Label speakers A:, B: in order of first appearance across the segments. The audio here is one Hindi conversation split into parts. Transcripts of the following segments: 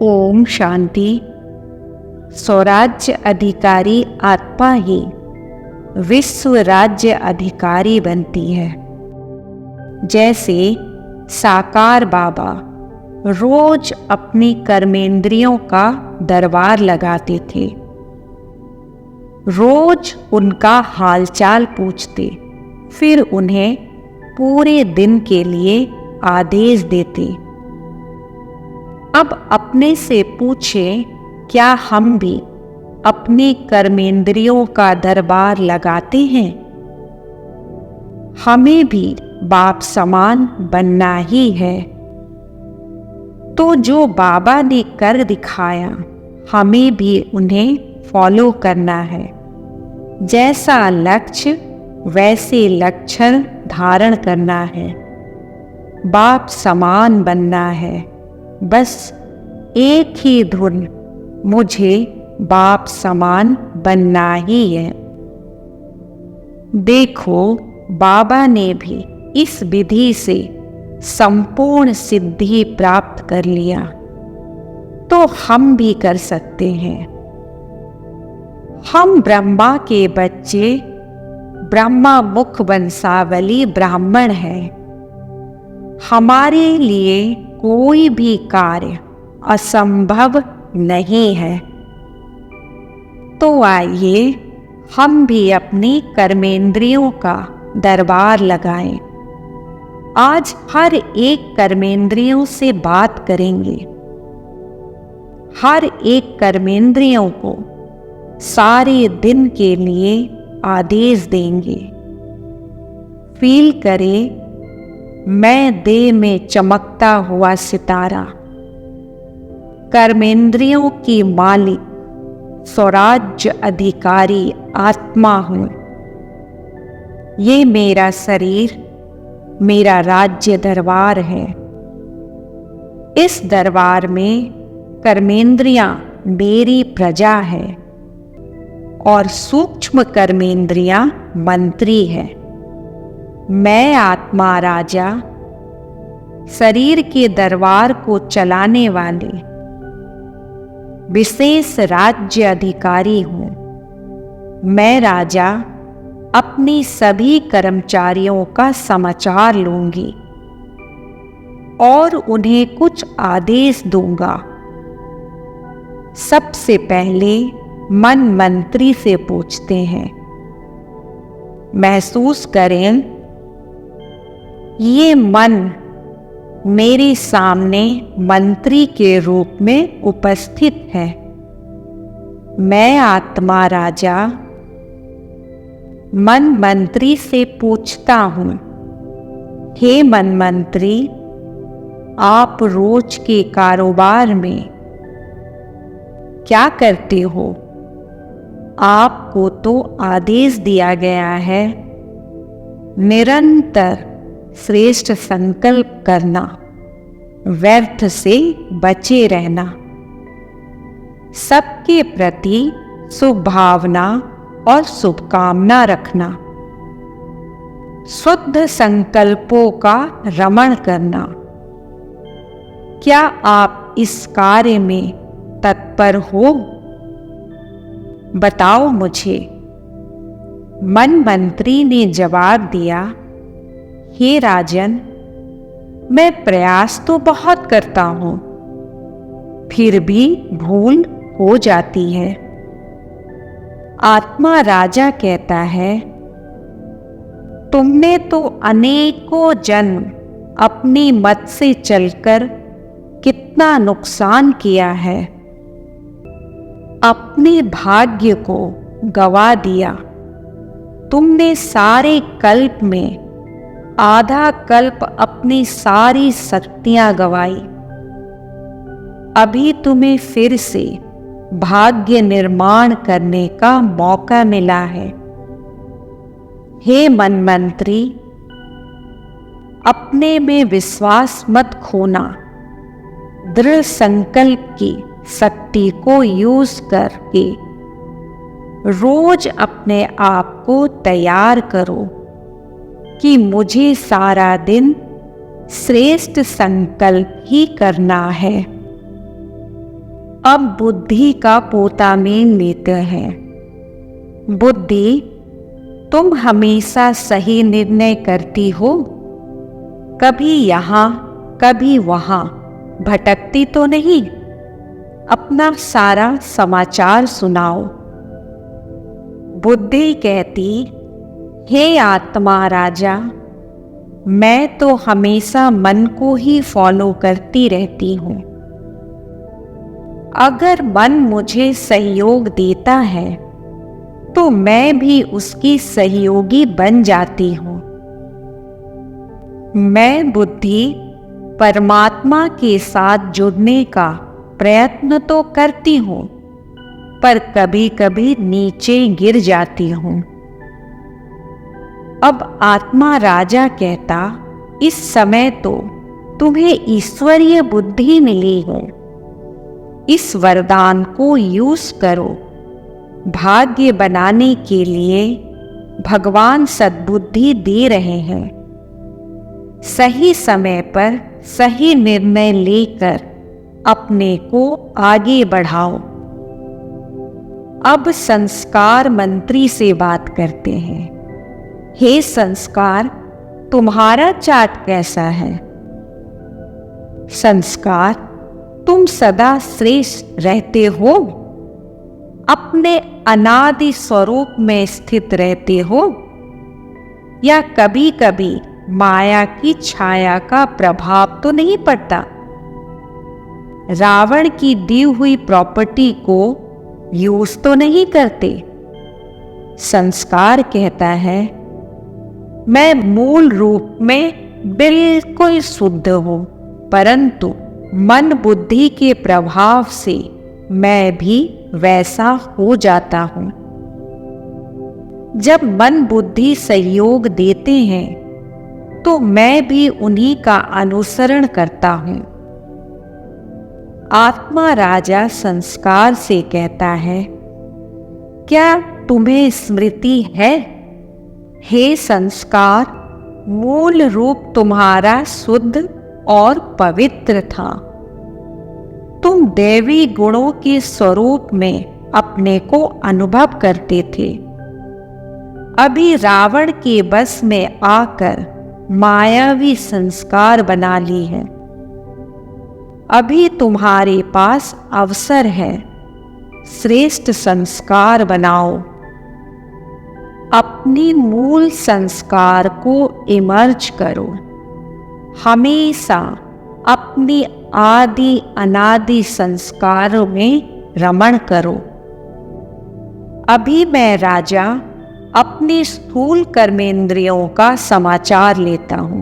A: ओम शांति। स्वराज्य अधिकारी आत्मा ही विश्व राज्य अधिकारी बनती है। जैसे साकार बाबा रोज अपनी कर्मेंद्रियों का दरबार लगाते थे, रोज उनका हालचाल पूछते, फिर उन्हें पूरे दिन के लिए आदेश देते। अब अपने से पूछें, क्या हम भी अपने कर्मेंद्रियों का दरबार लगाते हैं? हमें भी बाप समान बनना ही है। तो जो बाबा ने कर दिखाया, हमें भी उन्हें फॉलो करना है। जैसा लक्ष्य वैसे लक्षण धारण करना है। बाप समान बनना है। बस एक ही धुन, मुझे बाप समान बनना ही है। देखो, बाबा ने भी इस विधि से संपूर्ण सिद्धि प्राप्त कर लिया, तो हम भी कर सकते हैं। हम ब्रह्मा के बच्चे, ब्रह्मा मुख वंशावली ब्राह्मण हैं। हमारे लिए कोई भी कार्य असंभव नहीं है। तो आइए हम भी अपनी कर्मेंद्रियों का दरबार लगाएं। आज हर एक कर्मेंद्रियों से बात करेंगे। हर एक कर्मेंद्रियों को सारे दिन के लिए आदेश देंगे। फील करें, मैं देह में चमकता हुआ सितारा, कर्मेंद्रियों की मालिक, स्वराज्य अधिकारी आत्मा हूँ। ये मेरा शरीर मेरा राज्य दरबार है। इस दरबार में कर्मेंद्रियां मेरी प्रजा है और सूक्ष्म कर्मेंद्रियां मंत्री है। मैं आत्मा राजा, शरीर के दरबार को चलाने वाले विशेष राज्य अधिकारी हूँ। मैं राजा अपनी सभी कर्मचारियों का समाचार लूंगी और उन्हें कुछ आदेश दूंगा। सबसे पहले मन मंत्री से पूछते हैं। महसूस करें, ये मन मेरे सामने मंत्री के रूप में उपस्थित है। मैं आत्मा राजा मन मंत्री से पूछता हूँ, हे मन मंत्री, आप रोज के कारोबार में क्या करते हो? आपको तो आदेश दिया गया है निरंतर श्रेष्ठ संकल्प करना, व्यर्थ से बचे रहना, सबके प्रति शुभ भावना और शुभकामना रखना, शुद्ध संकल्पों का रमण करना। क्या आप इस कार्य में तत्पर हो? बताओ मुझे। मन मंत्री ने जवाब दिया, हे राजन, मैं प्रयास तो बहुत करता हूँ, फिर भी भूल हो जाती है। आत्मा राजा कहता है, तुमने तो अनेकों जन्म अपनी मत से चलकर कितना नुकसान किया है। अपने भाग्य को गवा दिया। तुमने सारे कल्प में आधा कल्प अपनी सारी शक्तियां गवाई। अभी तुम्हें फिर से भाग्य निर्माण करने का मौका मिला है। हे मन मंत्री, अपने में विश्वास मत खोना। दृढ़ संकल्प की शक्ति को यूज करके रोज अपने आप को तैयार करो कि मुझे सारा दिन श्रेष्ठ संकल्प ही करना है। अब बुद्धि का पोता मेल लेते हैं। बुद्धि, तुम हमेशा सही निर्णय करती हो, कभी यहाँ कभी वहाँ भटकती तो नहीं। अपना सारा समाचार सुनाओ। बुद्धि कहती, हे आत्मा राजा, मैं तो हमेशा मन को ही फॉलो करती रहती हूँ। अगर मन मुझे सहयोग देता है तो मैं भी उसकी सहयोगी बन जाती हूँ। मैं बुद्धि परमात्मा के साथ जुड़ने का प्रयत्न तो करती हूँ, पर कभी कभी नीचे गिर जाती हूँ। अब आत्मा राजा कहता, इस समय तो तुम्हें ईश्वरीय बुद्धि मिली है, इस वरदान को यूज करो। भाग्य बनाने के लिए भगवान सद्बुद्धि दे रहे हैं। सही समय पर सही निर्णय लेकर अपने को आगे बढ़ाओ। अब संस्कार मंत्री से बात करते हैं। हे संस्कार, तुम्हारा चार्ट कैसा है? संस्कार, तुम सदा श्रेष्ठ रहते हो, अपने अनादि स्वरूप में स्थित रहते हो, या कभी कभी माया की छाया का प्रभाव तो नहीं पड़ता? रावण की दी हुई प्रॉपर्टी को यूज तो नहीं करते? संस्कार कहता है, मैं मूल रूप में बिल्कुल शुद्ध हूं, परंतु मन बुद्धि के प्रभाव से मैं भी वैसा हो जाता हूं। जब मन बुद्धि सहयोग देते हैं तो मैं भी उन्हीं का अनुसरण करता हूं। आत्मा राजा संस्कार से कहता है, क्या तुम्हें स्मृति है? हे संस्कार, मूल रूप तुम्हारा शुद्ध और पवित्र था। तुम दैवी गुणों के स्वरूप में अपने को अनुभव करते थे। अभी रावण के बस में आकर मायावी संस्कार बना ली है। अभी तुम्हारे पास अवसर है, श्रेष्ठ संस्कार बनाओ। अपनी मूल संस्कार को इमर्ज करो। हमेशा अपनी आदि अनादि संस्कारों में रमण करो। अभी मैं राजा अपनी स्थूल कर्मेंद्रियों का समाचार लेता हूं।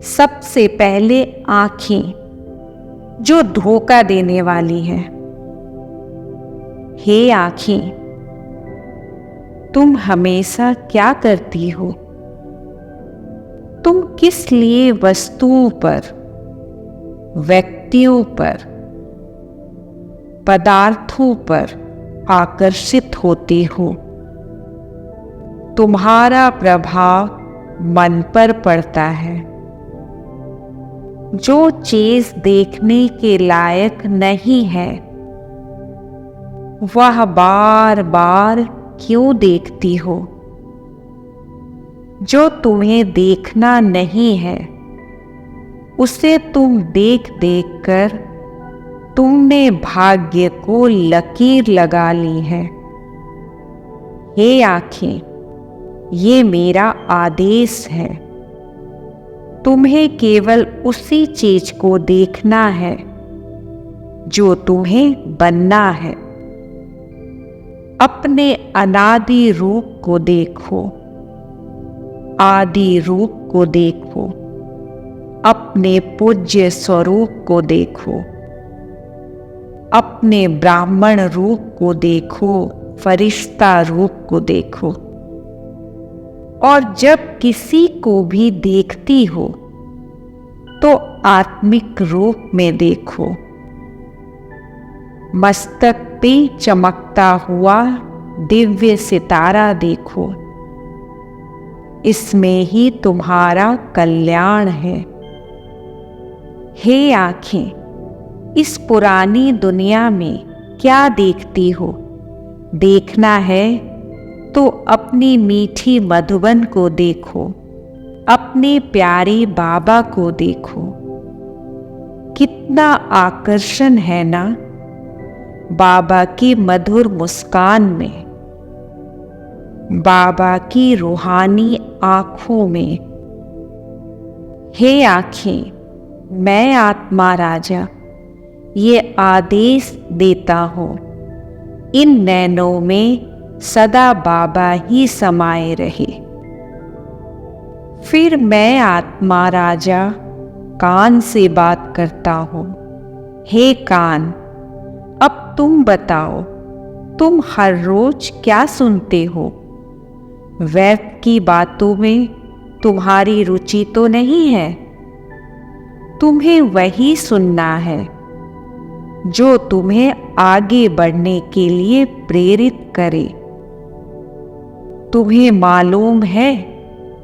A: सबसे पहले आंखें, जो धोखा देने वाली है। हे आंखें, तुम हमेशा क्या करती हो? तुम किस लिए वस्तुओं पर, व्यक्तियों पर, पदार्थों पर आकर्षित होती हो? तुम्हारा प्रभाव मन पर पड़ता है। जो चीज देखने के लायक नहीं है, वह बार बार क्यों देखती हो? जो तुम्हें देखना नहीं है, उसे तुम देख देख कर तुमने भाग्य को लकीर लगा ली है। हे आंखें, ये मेरा आदेश है। तुम्हें केवल उसी चीज को देखना है जो तुम्हें बनना है। अपने अनादि रूप को देखो, आदि रूप को देखो, अपने पूज्य स्वरूप को देखो, अपने ब्राह्मण रूप को देखो, फरिश्ता रूप को देखो। और जब किसी को भी देखती हो तो आत्मिक रूप में देखो। मस्तक पे चमकता हुआ दिव्य सितारा देखो। इसमें ही तुम्हारा कल्याण है। हे आंखें, इस पुरानी दुनिया में क्या देखती हो? देखना है तो अपनी मीठी मधुबन को देखो, अपने प्यारे बाबा को देखो। कितना आकर्षण है ना बाबा की मधुर मुस्कान में, बाबा की रूहानी आंखों में। हे आंखें, मैं आत्मा राजा ये आदेश देता हूँ, इन नैनों में सदा बाबा ही समाये रहे। फिर मैं आत्मा राजा कान से बात करता हूँ। हे कान, अब तुम बताओ, तुम हर रोज क्या सुनते हो? वेब की बातों में तुम्हारी रुचि तो नहीं है। तुम्हें वही सुनना है जो तुम्हें आगे बढ़ने के लिए प्रेरित करे। तुम्हें मालूम है,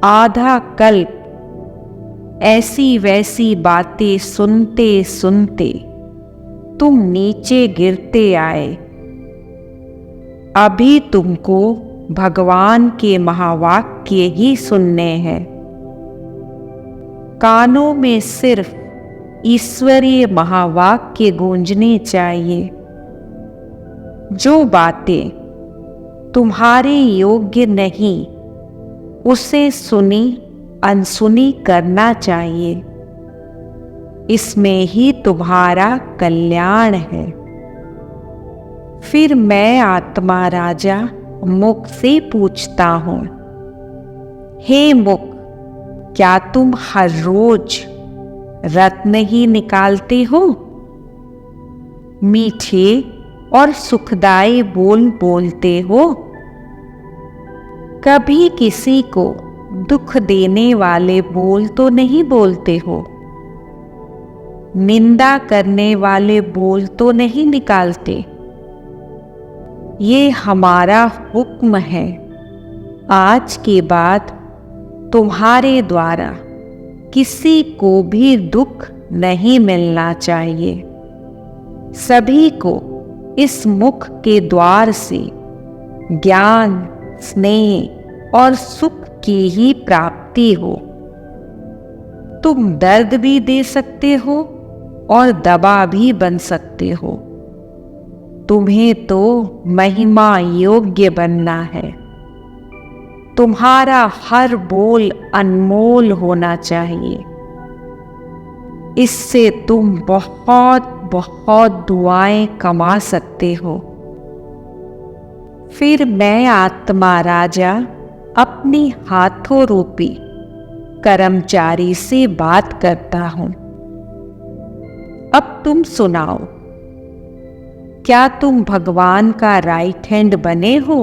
A: आधा कल्प ऐसी वैसी बातें सुनते सुनते तुम नीचे गिरते आए। अभी तुमको भगवान के महावाक्य ही सुनने हैं। कानों में सिर्फ ईश्वरीय महावाक्य गूंजने चाहिए। जो बातें तुम्हारे योग्य नहीं, उसे सुनी अनसुनी करना चाहिए। इसमें ही तुम्हारा कल्याण है। फिर मैं आत्मा राजा मुख से पूछता हूँ, हे मुख, क्या तुम हर रोज रत्न ही निकालते हो? मीठे और सुखदायी बोल बोलते हो? कभी किसी को दुख देने वाले बोल तो नहीं बोलते हो? निंदा करने वाले बोल तो नहीं निकालते? ये हमारा हुक्म है। आज के बाद तुम्हारे द्वारा किसी को भी दुख नहीं मिलना चाहिए। सभी को इस मुख के द्वार से ज्ञान, स्नेह और सुख की ही प्राप्ति हो। तुम दर्द भी दे सकते हो और दवा भी बन सकते हो। तुम्हें तो महिमा योग्य बनना है। तुम्हारा हर बोल अनमोल होना चाहिए। इससे तुम बहुत बहुत दुआएं कमा सकते हो। फिर मैं आत्मा राजा अपनी हाथों रूपी कर्मचारी से बात करता हूं। अब तुम सुनाओ, क्या तुम भगवान का राइट हैंड बने हो?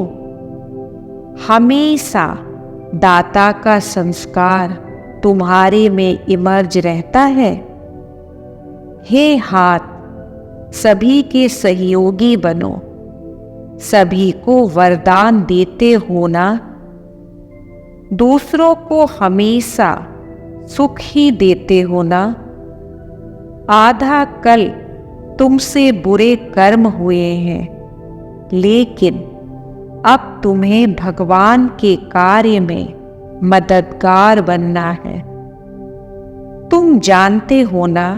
A: हमेशा दाता का संस्कार तुम्हारे में इमर्ज रहता है। हे हाथ, सभी के सहयोगी बनो, सभी को वरदान देते हो ना। दूसरों को हमेशा सुख ही देते हो ना। आधा कल तुमसे बुरे कर्म हुए हैं, लेकिन अब तुम्हें भगवान के कार्य में मददगार बनना है। तुम जानते हो ना,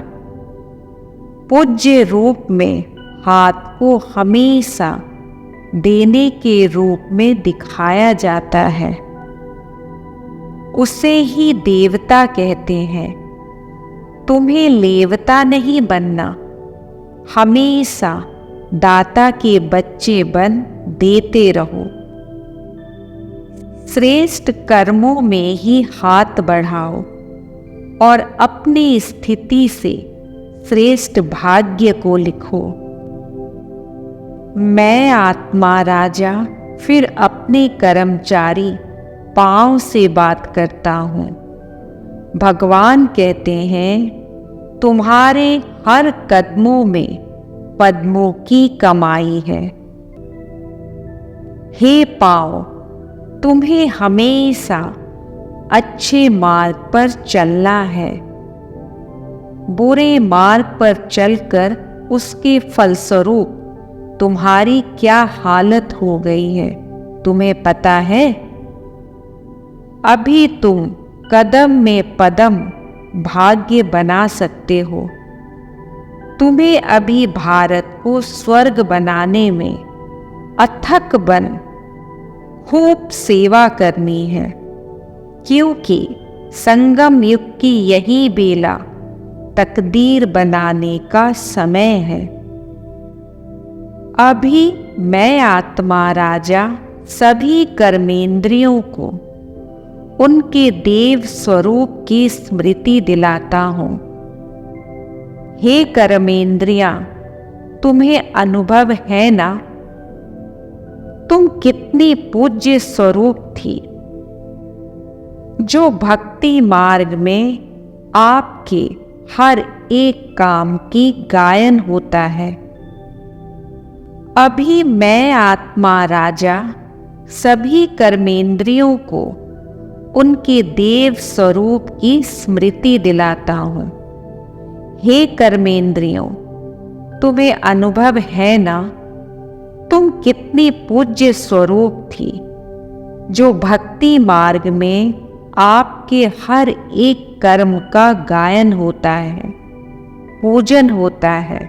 A: पूज्य रूप में हाथ को हमेशा देने के रूप में दिखाया जाता है। उसे ही देवता कहते हैं। तुम्हें लेवता नहीं बनना, हमेशा दाता के बच्चे बन देते रहो। श्रेष्ठ कर्मों में ही हाथ बढ़ाओ और अपनी स्थिति से श्रेष्ठ भाग्य को लिखो। मैं आत्मा राजा फिर अपने कर्मचारी पांव से बात करता हूँ। भगवान कहते हैं, तुम्हारे हर कदमों में पद्मों की कमाई है। हे पांव, तुम्हें हमेशा अच्छे मार्ग पर चलना है। बुरे मार्ग पर चलकर उसके फलस्वरूप तुम्हारी क्या हालत हो गई है तुम्हें पता है? अभी तुम कदम में पदम भाग्य बना सकते हो। तुम्हें अभी भारत को स्वर्ग बनाने में अथक बन खूब सेवा करनी है, क्योंकि संगम युग की यही बेला तकदीर बनाने का समय है। अभी मैं आत्मा राजा सभी कर्मेंद्रियों को उनके देव स्वरूप की स्मृति दिलाता हूँ। हे कर्मेंद्रियां, तुम्हें अनुभव है ना, तुम कितनी पूज्य स्वरूप थी, जो भक्ति मार्ग में आपके हर एक काम की गायन होता है। अभी मैं आत्मा राजा सभी कर्मेंद्रियों को उनके देव स्वरूप की स्मृति दिलाता हूँ। हे कर्मेंद्रियों, तुम्हें अनुभव है ना, तुम कितनी पूज्य स्वरूप थी, जो भक्ति मार्ग में आपके हर एक कर्म का गायन होता है, पूजन होता है,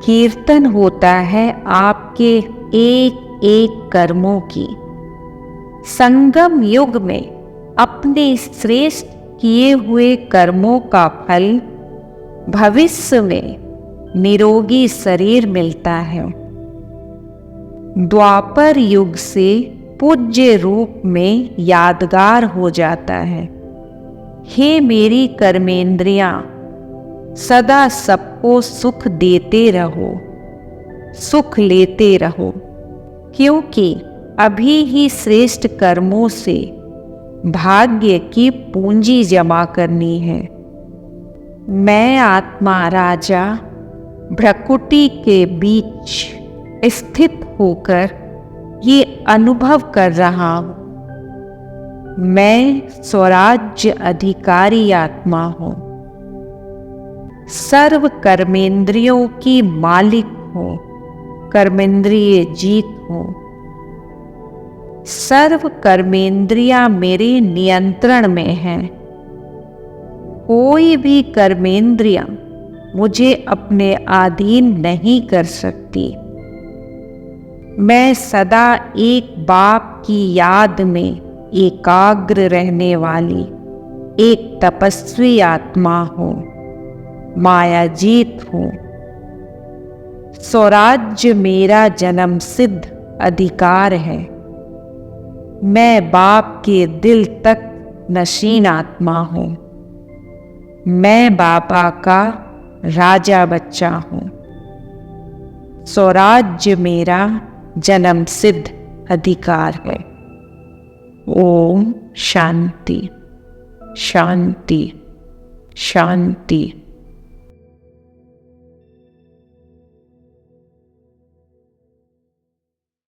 A: कीर्तन होता है आपके एक एक कर्मों की। संगम युग में अपने श्रेष्ठ किए हुए कर्मों का फल भविष्य में निरोगी शरीर मिलता है। द्वापर युग से पूज्य रूप में यादगार हो जाता है। हे मेरी कर्मेंद्रियां, सदा सबको सुख देते रहो, सुख लेते रहो, क्योंकि अभी ही श्रेष्ठ कर्मों से भाग्य की पूंजी जमा करनी है। मैं आत्मा राजा भ्रकुटी के बीच स्थित होकर ये अनुभव कर रहा हूँ, मैं स्वराज्य अधिकारी आत्मा हूँ, सर्व कर्मेंद्रियों की मालिक हूँ, कर्मेंद्रिय जीत हूँ। सर्व कर्मेंद्रियां मेरे नियंत्रण में हैं। कोई भी कर्मेंद्रियां मुझे अपने अधीन नहीं कर सकती। मैं सदा एक बाप की याद में एकाग्र रहने वाली एक तपस्वी आत्मा हूँ, मायाजीत हूँ। स्वराज्य मेरा जन्म सिद्ध अधिकार है। मैं बाप के दिल तक नशीन आत्मा हूँ। मैं बाबा का राजा बच्चा हूँ। स्वराज्य मेरा जन्म सिद्ध अधिकार है। ओम शांति शांति शांति।